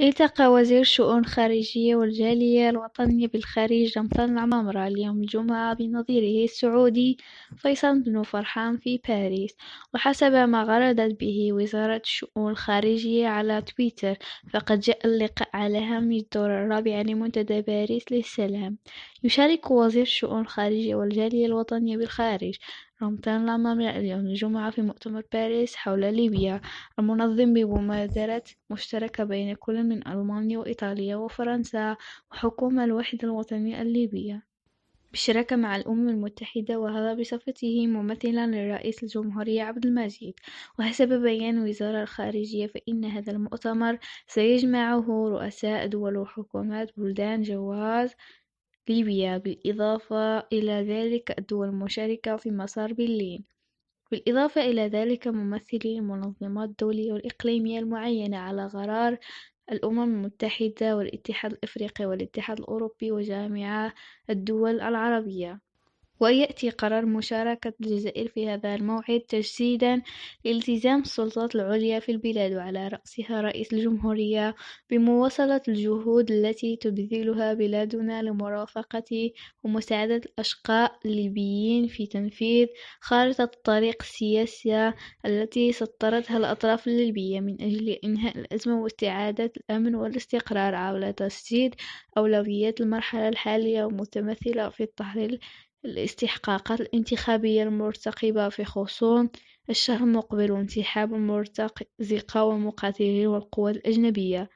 التقى وزير الشؤون الخارجية والجالية الوطنية بالخارج رمضان العمامرة اليوم الجمعة بنظيره السعودي فيصل بن فرحان في باريس، وحسب ما غردت به وزارة الشؤون الخارجية على تويتر، فقد جاء اللقاء على هامش الدورة الرابعة لمنتدى باريس للسلام. يشارك وزير الشؤون الخارجية والجالية الوطنية بالخارج رمضان العمامرة اليوم الجمعة في مؤتمر باريس حول ليبيا المنظم بمبادرة مشتركة بين كل من ألمانيا وإيطاليا وفرنسا وحكومة الوحدة الوطنية الليبية بالشراكة مع الأمم المتحدة، وهذا بصفته ممثلا لرئيس الجمهورية عبد المجيد. وحسب بيان وزارة الخارجية فإن هذا المؤتمر سيجمعه رؤساء دول وحكومات بلدان جواز ليبيا، بالإضافة إلى ذلك الدول المشاركة في مسار برلين. بالإضافة إلى ذلك ممثلي المنظمات الدولية والإقليمية المعينة على غرار الأمم المتحدة والاتحاد الإفريقي والاتحاد الأوروبي وجامعة الدول العربية. ويأتي قرار مشاركة الجزائر في هذا الموعد تجسيدا لالتزام السلطات العليا في البلاد وعلى رأسها رئيس الجمهورية بمواصلة الجهود التي تبذلها بلادنا لمرافقة ومساعدة الأشقاء الليبيين في تنفيذ خارطة الطريق السياسية التي سطرتها الأطراف الليبية من أجل إنهاء الأزمة واستعادة الأمن والاستقرار عبر تسديد أولويات المرحلة الحالية، ومتمثلة في تحرير الاستحقاقات الانتخابية المرتقبة في غصون الشهر المقبل وانسحاب المرتزقة والمقاتلين والقوات الأجنبية،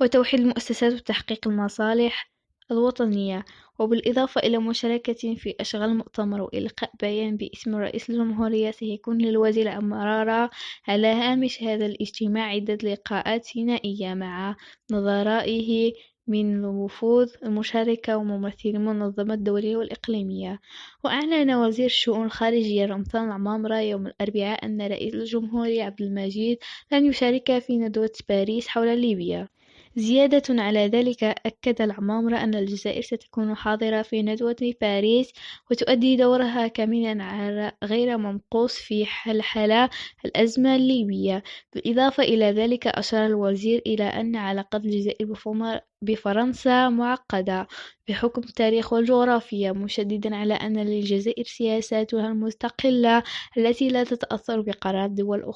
وتوحيد المؤسسات وتحقيق المصالح الوطنية. وبالإضافة إلى مشاركة في أشغال المؤتمر وإلقاء بيان باسم رئيس الجمهورية، سيكون للوزير أمارة على هامش هذا الاجتماع عدة لقاءات ثنائية مع نظرائه من الوفود المشاركة وممثلي المنظمات الدولية والإقليمية. وأعلن وزير الشؤون الخارجية رمضان العمامرة يوم الأربعاء أن رئيس الجمهورية عبد المجيد لن يشارك في ندوة باريس حول ليبيا. زيادة على ذلك، أكد العمامرة أن الجزائر ستكون حاضرة في ندوة باريس وتؤدي دورها كاملا غير منقوص في حل الأزمة الليبية. بالإضافة إلى ذلك أشار الوزير إلى أن علاقات الجزائر بفرنسا معقدة بحكم التاريخ والجغرافيا، مشددا على أن للجزائر سياساتها المستقلة التي لا تتأثر بقرارات دول أخرى.